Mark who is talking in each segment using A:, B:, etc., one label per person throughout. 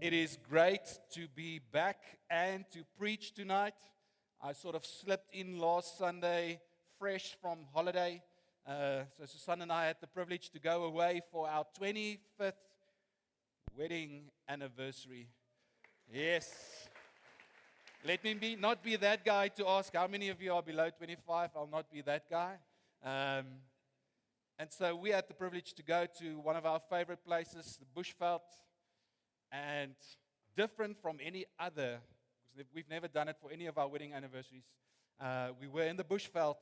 A: It is great to be back and to preach tonight. I sort of slipped in last Sunday, fresh from holiday. So Susan and I had the privilege to go away for our 25th wedding anniversary. Yes. Let me not be that guy to ask how many of you are below 25. I'll not be that guy. And so we had the privilege to go to one of our favorite places, the Bushveld. And different from any other, because we've never done it for any of our wedding anniversaries. We were in the Bushveld,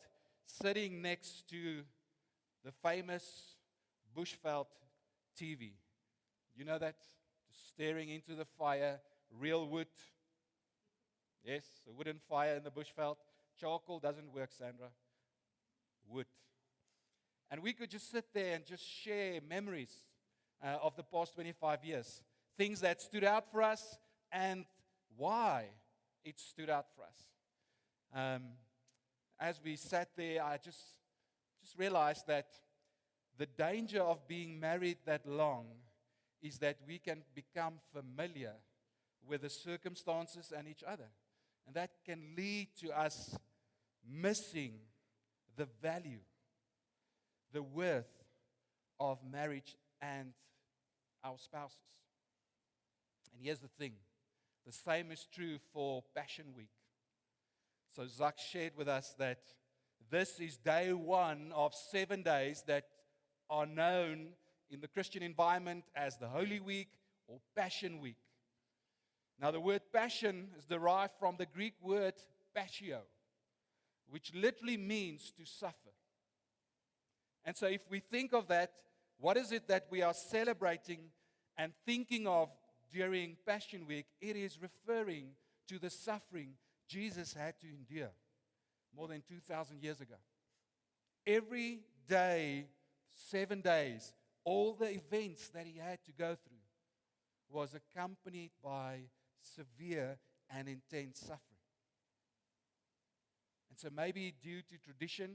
A: sitting next to the famous Bushveld TV. You know that? Just staring into the fire, real wood. Yes, a wooden fire in the Bushveld. Charcoal doesn't work, Sandra. Wood. And we could just sit there and just share memories of the past 25 years. Things that stood out for us and why it stood out for us. As we sat there, I just realized that the danger of being married that long is that we can become familiar with the circumstances and each other. And that can lead to us missing the value, the worth of marriage and our spouses. And here's the thing. The same is true for Passion Week. So Zach shared with us that this is day one of 7 days that are known in the Christian environment as the Holy Week or Passion Week. Now the word passion is derived from the Greek word passio, which literally means to suffer. And so if we think of that, what is it that we are celebrating and thinking of during Passion Week? It is referring to the suffering Jesus had to endure more than 2,000 years ago. Every day, 7 days, all the events that he had to go through was accompanied by severe and intense suffering. And so maybe due to tradition,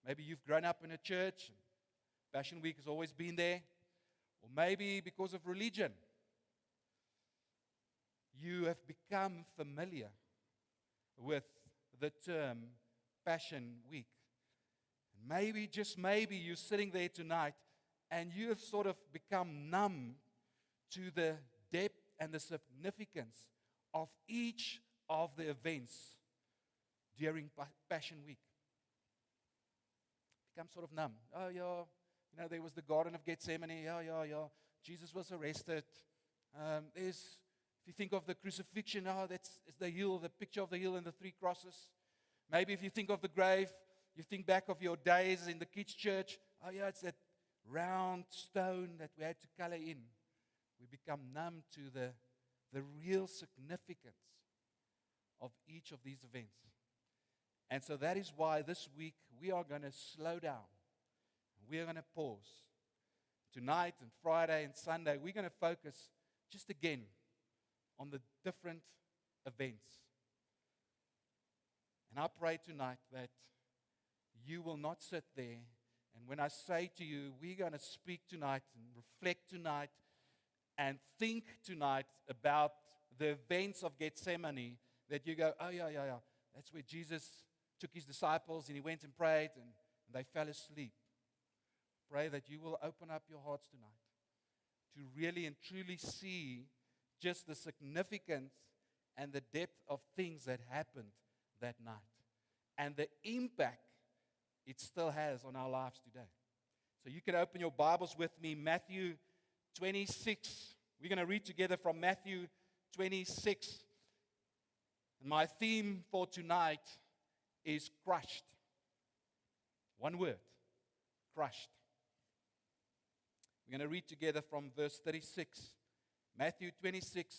A: maybe you've grown up in a church, and Passion Week has always been there, or maybe because of religion, you have become familiar with the term Passion Week. And maybe, just maybe, you're sitting there tonight and you have sort of become numb to the depth and the significance of each of the events during Passion Week. Become sort of numb. Oh, yeah, there was the Garden of Gethsemane. Yeah. Jesus was arrested. If you think of the crucifixion, that's the hill, the picture of the hill and the 3 crosses. Maybe if you think of the grave, you think back of your days in the kids' church. Oh yeah, it's that round stone that we had to color in. We become numb to the real significance of each of these events. And so that is why this week we are going to slow down. We are going to pause. Tonight and Friday and Sunday, we're going to focus just again on the different events. And I pray tonight that you will not sit there, and when I say to you, we're going to speak tonight and reflect tonight and think tonight about the events of Gethsemane, that you go, oh yeah, that's where Jesus took his disciples and he went and prayed and they fell asleep. Pray that you will open up your hearts tonight to really and truly see just the significance and the depth of things that happened that night and the impact it still has on our lives today. So you can open your Bibles with me, Matthew 26. We're going to read together from Matthew 26. And my theme for tonight is crushed. One word, crushed. We're going to read together from verse 36. Matthew 26,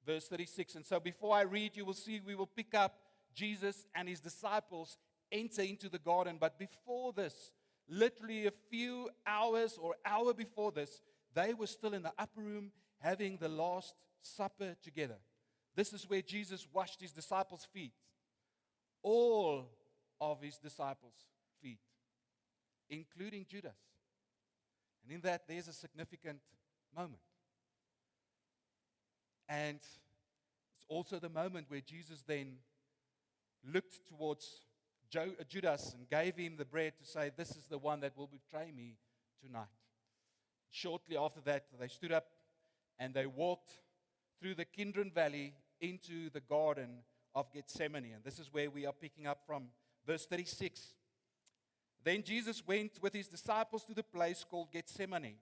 A: verse 36. And so before I read, you will see we will pick up Jesus and his disciples enter into the garden. But before this, literally a few hours or hour before this, they were still in the upper room having the Last Supper together. This is where Jesus washed his disciples' feet. All of his disciples' feet, including Judas. And in that, there's a significant moment. And it's also the moment where Jesus then looked towards Judas and gave him the bread to say, "This is the one that will betray me tonight." Shortly after that, they stood up and they walked through the Kidron Valley into the Garden of Gethsemane. And this is where we are picking up from verse 36. Then Jesus went with his disciples to the place called Gethsemane,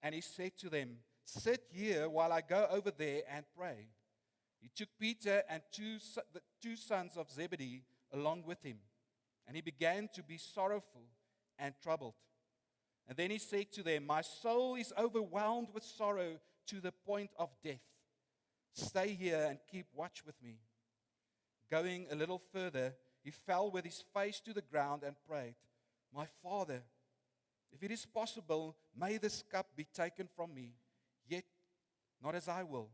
A: and he said to them, "Sit here while I go over there and pray." He took Peter and the two sons of Zebedee along with him, and he began to be sorrowful and troubled. And then he said to them, "My soul is overwhelmed with sorrow to the point of death. Stay here and keep watch with me." Going a little further, he fell with his face to the ground and prayed, "My Father, if it is possible, may this cup be taken from me, yet not as I will,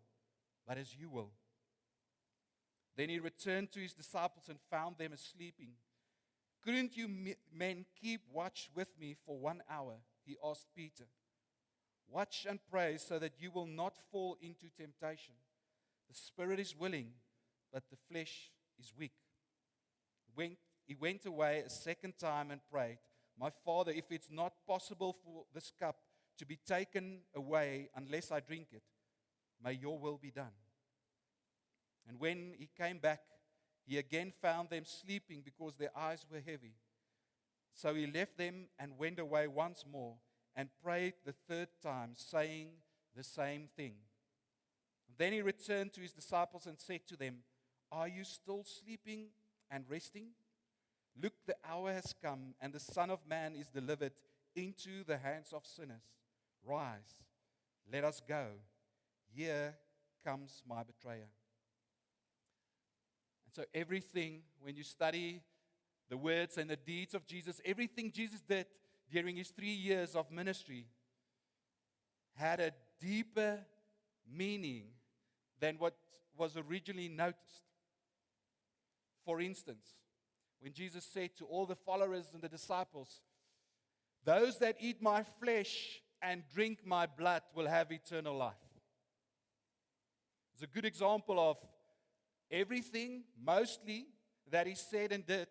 A: but as you will." Then he returned to his disciples and found them asleep. "Couldn't you men keep watch with me for 1 hour?" he asked Peter. "Watch and pray so that you will not fall into temptation. The spirit is willing, but the flesh is weak." He went away a second time and prayed, "My Father, if it's not possible for this cup to be taken away unless I drink it, may your will be done." And when he came back, he again found them sleeping because their eyes were heavy. So he left them and went away once more and prayed the third time, saying the same thing. Then he returned to his disciples and said to them, "Are you still sleeping and resting? Look, the hour has come, and the Son of Man is delivered into the hands of sinners. Rise, let us go. Here comes my betrayer." And so everything, when you study the words and the deeds of Jesus, everything Jesus did during his 3 years of ministry had a deeper meaning than what was originally noticed. For instance, when Jesus said to all the followers and the disciples, "Those that eat my flesh and drink my blood will have eternal life." It's a good example of everything, mostly, that he said and did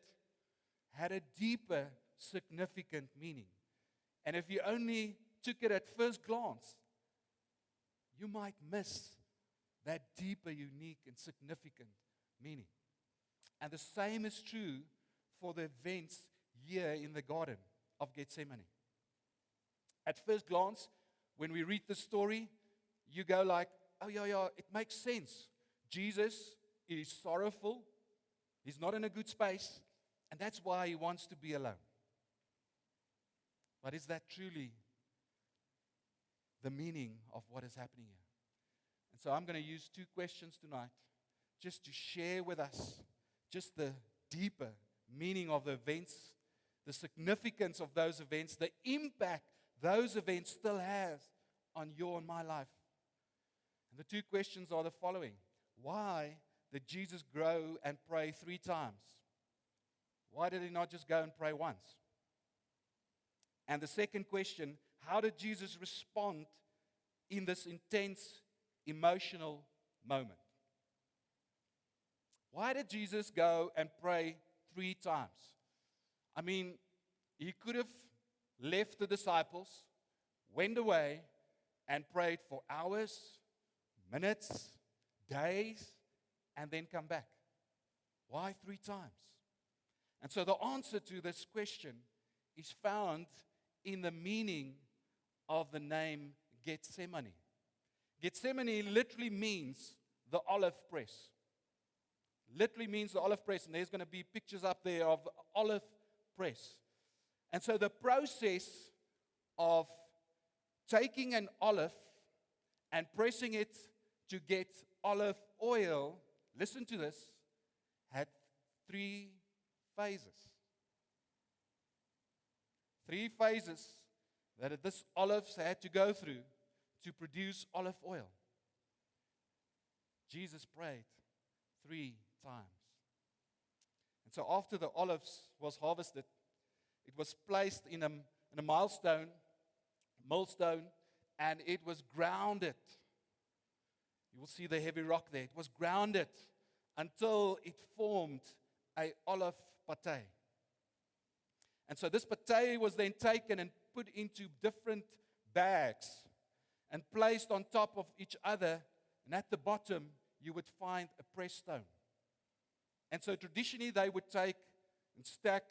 A: had a deeper, significant meaning. And if you only took it at first glance, you might miss that deeper, unique, and significant meaning. And the same is true for the events here in the Garden of Gethsemane. At first glance, when we read the story, you go like, "Oh, yeah, it makes sense. Jesus is sorrowful. He's not in a good space, and that's why he wants to be alone." But is that truly the meaning of what is happening here? And so I'm going to use 2 questions tonight just to share with us just the deeper meaning of the events, the significance of those events, the impact those events still have on your and my life. And the 2 questions are the following. Why did Jesus go and pray 3 times? Why did he not just go and pray once? And the second question, how did Jesus respond in this intense emotional moment? Why did Jesus go and pray 3 times? I mean, he could have left the disciples, went away, and prayed for hours, minutes, days, and then come back. Why 3 times? And so the answer to this question is found in the meaning of the name Gethsemane. Gethsemane literally means the olive press. Literally means the olive press, and there's going to be pictures up there of the olive press. And so the process of taking an olive and pressing it to get olive oil, listen to this, had 3 phases. 3 phases that this olives had to go through to produce olive oil. Jesus prayed 3 times. And so after the olives was harvested, it was placed in a millstone, and it was grounded. You will see the heavy rock there. It was grounded until it formed a olive pate. And so this pate was then taken and put into different bags and placed on top of each other. And at the bottom, you would find a pressed stone. And so traditionally, they would take and stack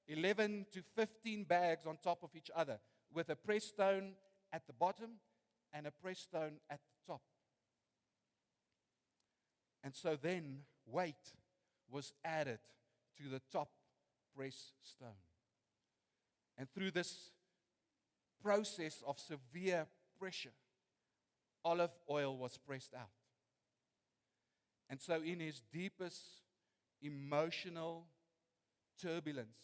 A: 11 to 15 bags on top of each other with a pressed stone at the bottom and a pressed stone at the top. And so then weight was added to the top pressed stone. And through this process of severe pressure, olive oil was pressed out. And so in his deepest emotional turbulence,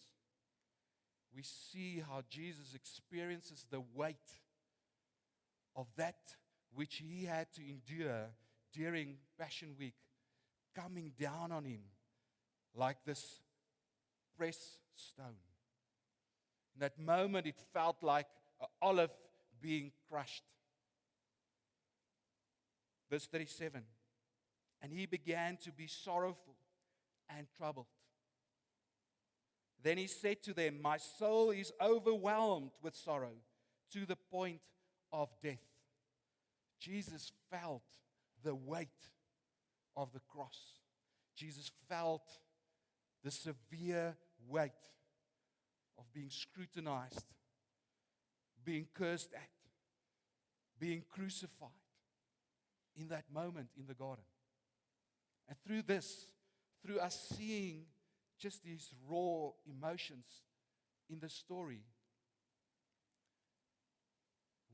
A: we see how Jesus experiences the weight of that which he had to endure during Passion Week coming down on him like this pressed stone. In that moment, it felt like an olive being crushed. Verse 37, and he began to be sorrowful and troubled. Then he said to them, my soul is overwhelmed with sorrow to the point of death. Jesus felt the weight of the cross. Jesus felt the severe weight of being scrutinized, being cursed at, being crucified in that moment in the garden. And through this, through us seeing just these raw emotions in the story,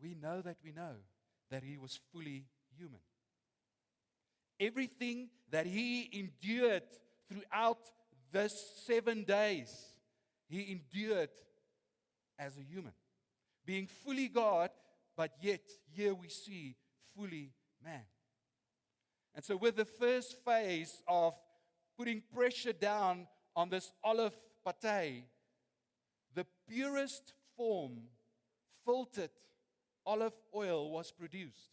A: we know that he was fully human. Everything that he endured throughout this 7 days, he endured as a human. Being fully God, but yet here we see fully man. And so with the first phase of putting pressure down on this olive pate, the purest form, filtered olive oil was produced.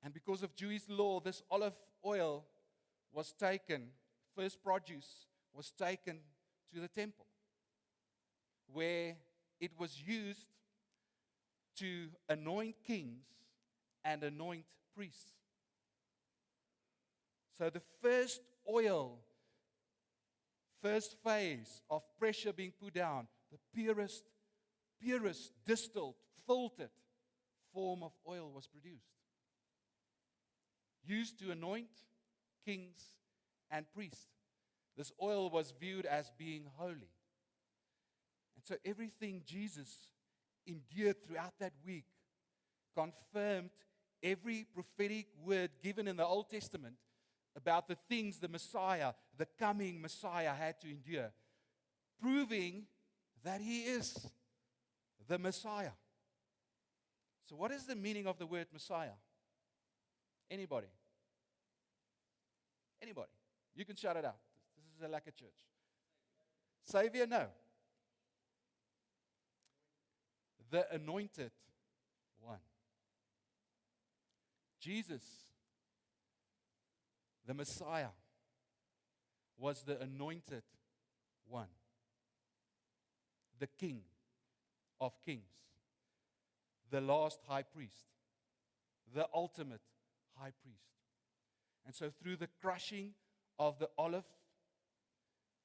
A: And because of Jewish law, this olive oil was taken, first produce was taken to the temple, where it was used to anoint kings and anoint priests. So the first oil, first phase of pressure being put down, the purest distilled, filtered form of oil was produced, used to anoint kings and priests. This oil was viewed as being holy. And so everything Jesus endured throughout that week confirmed every prophetic word given in the Old Testament about the things the Messiah, the coming Messiah, had to endure, proving that he is the Messiah. So what is the meaning of the word Messiah? Anybody? Anybody? You can shout it out. This is a Lekker church. Savior? No. The anointed one. Jesus, the Messiah, was the anointed one. The King of kings. The last high priest. The ultimate high priest. And so through the crushing of the olive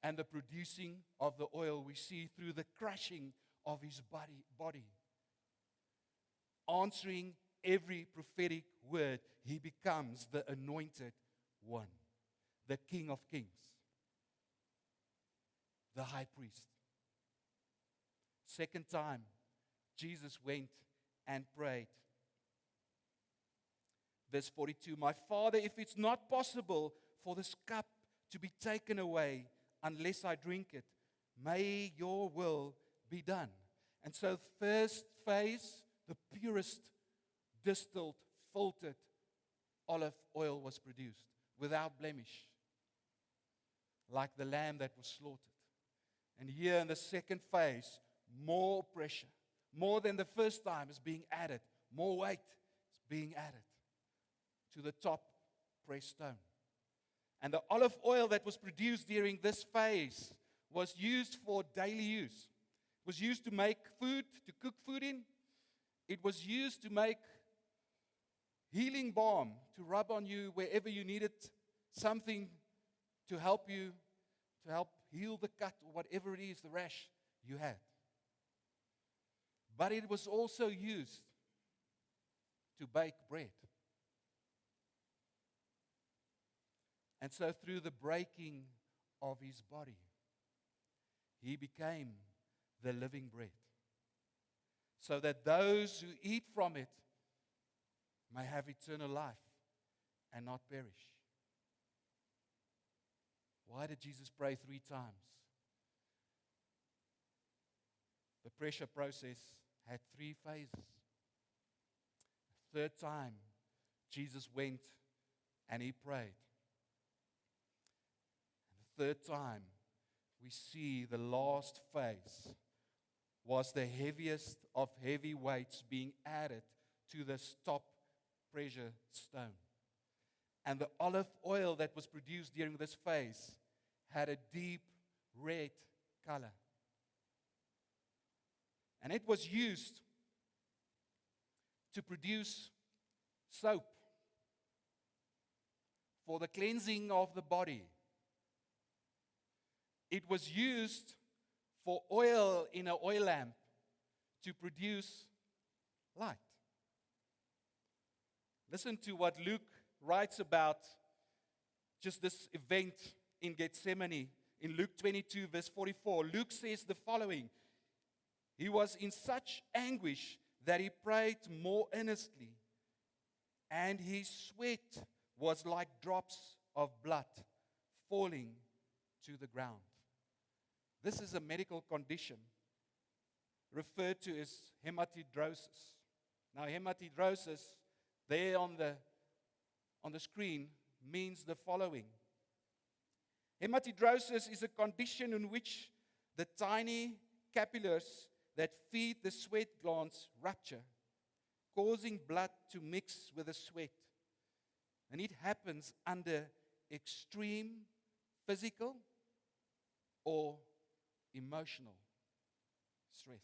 A: and the producing of the oil, we see through the crushing of his body, answering every prophetic word, he becomes the anointed one, the King of kings, the high priest. Second time, Jesus went and prayed. Verse 42, my Father, if it's not possible for this cup to be taken away unless I drink it, may your will be done. And so first phase, the purest distilled, filtered olive oil was produced without blemish, like the lamb that was slaughtered. And here in the second phase, more pressure, more than the first time is being added, more weight is being added. to the top pressed stone. And the olive oil that was produced during this phase was used for daily use. It was used to make food, to cook food in. It was used to make healing balm, to rub on you wherever you needed something to help you, to help heal the cut or whatever it is, the rash you had. But it was also used to bake bread. And so through the breaking of his body, he became the living bread, so that those who eat from it may have eternal life and not perish. Why did Jesus pray 3 times? The pressure process had 3 phases. The third time, Jesus went and he prayed. And the third time, we see the last phase was the heaviest of heavy weights being added to the top pressure stone. And the olive oil that was produced during this phase had a deep red color. And it was used to produce soap for the cleansing of the body. It was used for oil in an oil lamp to produce light. Listen to what Luke writes about just this event in Gethsemane in Luke 22, verse 44. Luke says the following: he was in such anguish that he prayed more earnestly, and his sweat was like drops of blood falling to the ground. This is a medical condition referred to as hematidrosis. Now, hematidrosis, there on the screen, means the following. Hematidrosis is a condition in which the tiny capillaries that feed the sweat glands rupture, causing blood to mix with the sweat. And it happens under extreme physical or emotional stress.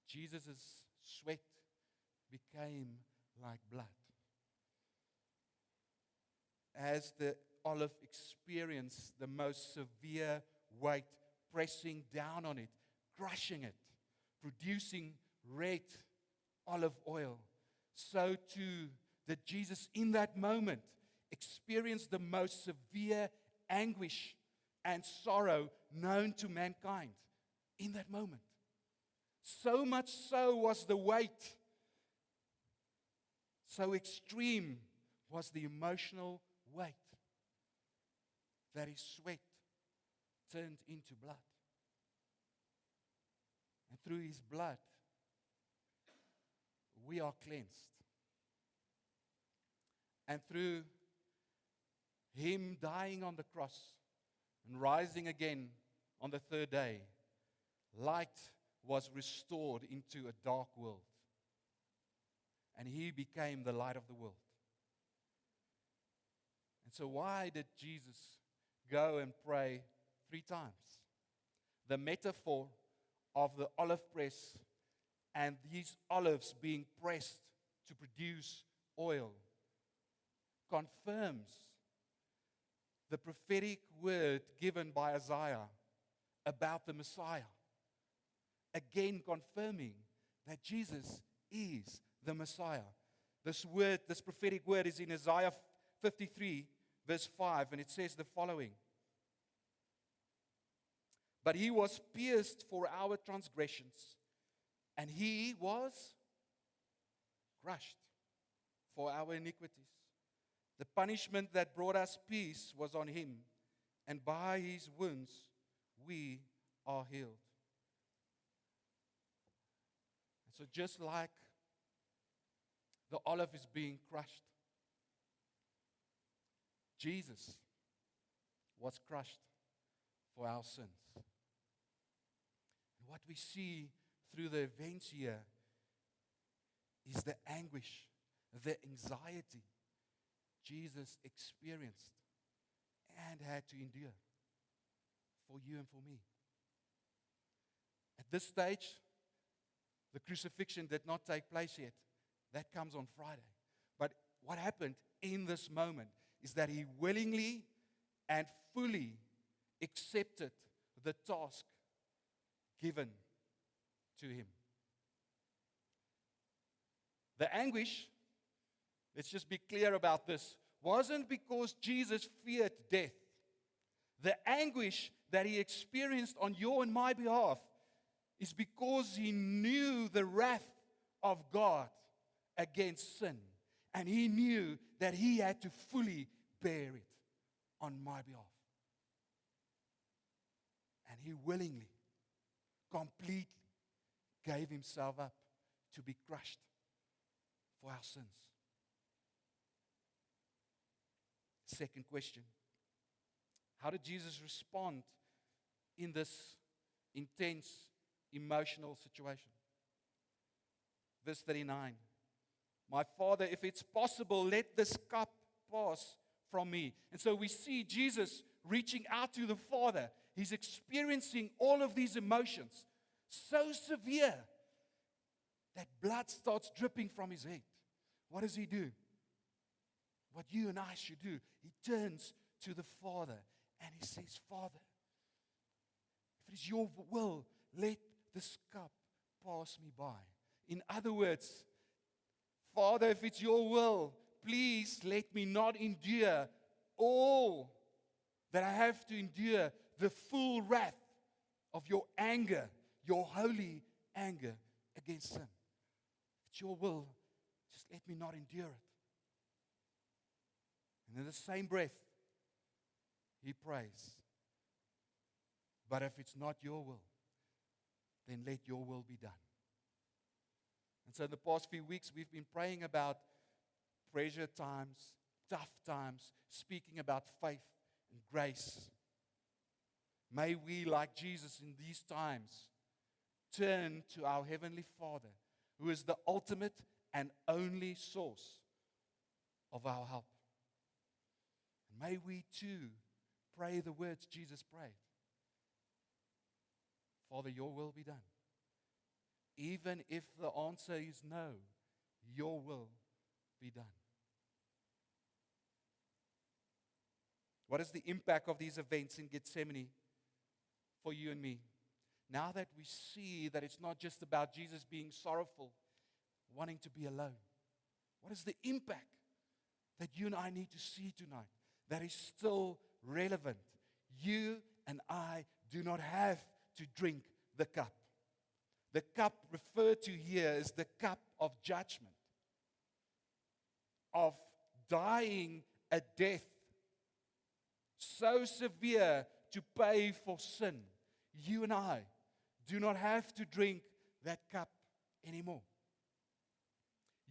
A: Jesus' sweat became like blood. As the olive experienced the most severe weight pressing down on it, crushing it, producing red olive oil, so too did Jesus in that moment experience the most severe anguish and sorrow known to mankind in that moment. So much so was the weight, so extreme was the emotional weight, that his sweat turned into blood. And through his blood, we are cleansed. And through him dying on the cross and rising again on the third day, light was restored into a dark world. And he became the light of the world. And so why did Jesus go and pray 3 times? The metaphor of the olive press and these olives being pressed to produce oil confirms the prophetic word given by Isaiah about the Messiah. Again confirming that Jesus is the Messiah. This prophetic word is in Isaiah 53, verse 5, and it says the following: but he was pierced for our transgressions, and he was crushed for our iniquities. The punishment that brought us peace was on him, and by his wounds we are healed. And so just like the olive is being crushed, Jesus was crushed for our sins. And what we see through the events here is the anguish, the anxiety Jesus experienced and had to endure for you and for me. At this stage, the crucifixion did not take place yet. That comes on Friday. But what happened in this moment is that he willingly and fully accepted the task given to him. The anguish, let's just be clear about this, wasn't because Jesus feared death. The anguish that he experienced on your and my behalf is because he knew the wrath of God against sin. And he knew that he had to fully bear it on my behalf. And he willingly, completely gave himself up to be crushed for our sins. Second question. How did Jesus respond in this intense emotional situation? Verse 39. My Father, if it's possible, let this cup pass from me. And so we see Jesus reaching out to the Father. He's experiencing all of these emotions so severe that blood starts dripping from his head. What does he do? What you and I should do. He turns to the Father and he says, Father, if it is your will, let this cup pass me by. In other words, Father, if it's your will, please let me not endure all that I have to endure, the full wrath of your anger, your holy anger against sin. If it's your will, just let me not endure it. And in the same breath, he prays, but if it's not your will, then let your will be done. And so in the past few weeks, we've been praying about pressure times, tough times, speaking about faith and grace. May we, like Jesus in these times, turn to our Heavenly Father, who is the ultimate and only source of our help. And may we too pray the words Jesus prayed. Father, your will be done. Even if the answer is no, your will be done. What is the impact of these events in Gethsemane for you and me? Now that we see that it's not just about Jesus being sorrowful, wanting to be alone, what is the impact that you and I need to see tonight that is still relevant? You and I do not have to drink the cup. The cup referred to here is the cup of judgment, of dying a death so severe to pay for sin. You and I do not have to drink that cup anymore.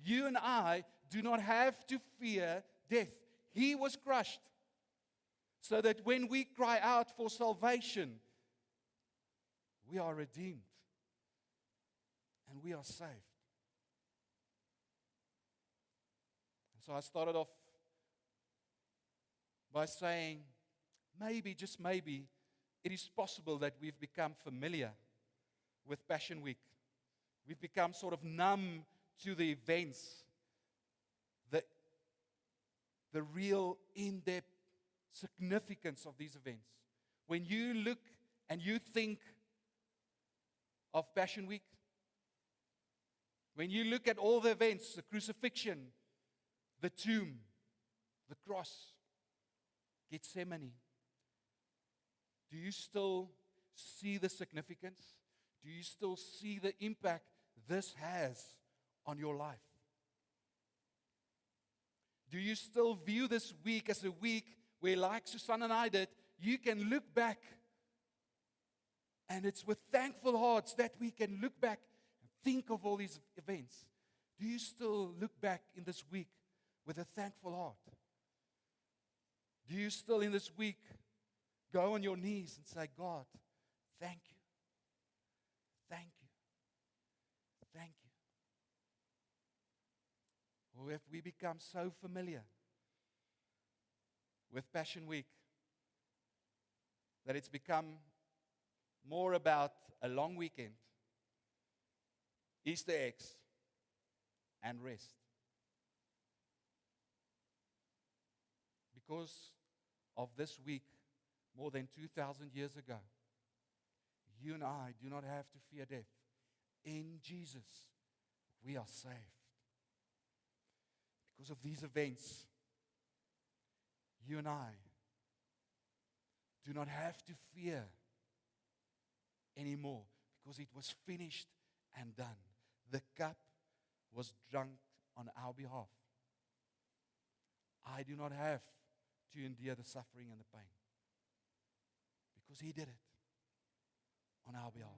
A: You and I do not have to fear death. He was crushed so that when we cry out for salvation, we are redeemed and we are saved. And so I started off by saying, maybe, just maybe, it is possible that we've become familiar with Passion Week. We've become sort of numb to the events, the real in-depth significance of these events. When you look and you think of Passion Week, when you look at all the events, the crucifixion, the tomb, the cross, Gethsemane, do you still see the significance? Do you still see the impact this has on your life? Do you still view this week as a week where, like Susanna and I did, you can look back, and it's with thankful hearts that we can look back and think of all these events? Do you still look back in this week with a thankful heart? Do you still in this week go on your knees and say, God, thank you, thank you, thank you? Or if we become so familiar with Passion Week that it's become more about a long weekend, Easter eggs, and rest. Because of this week, more than 2,000 years ago, you and I do not have to fear death. In Jesus, we are saved. Because of these events, you and I do not have to fear anymore, because it was finished and done. The cup was drunk on our behalf. I do not have to endure the suffering and the pain, because He did it on our behalf.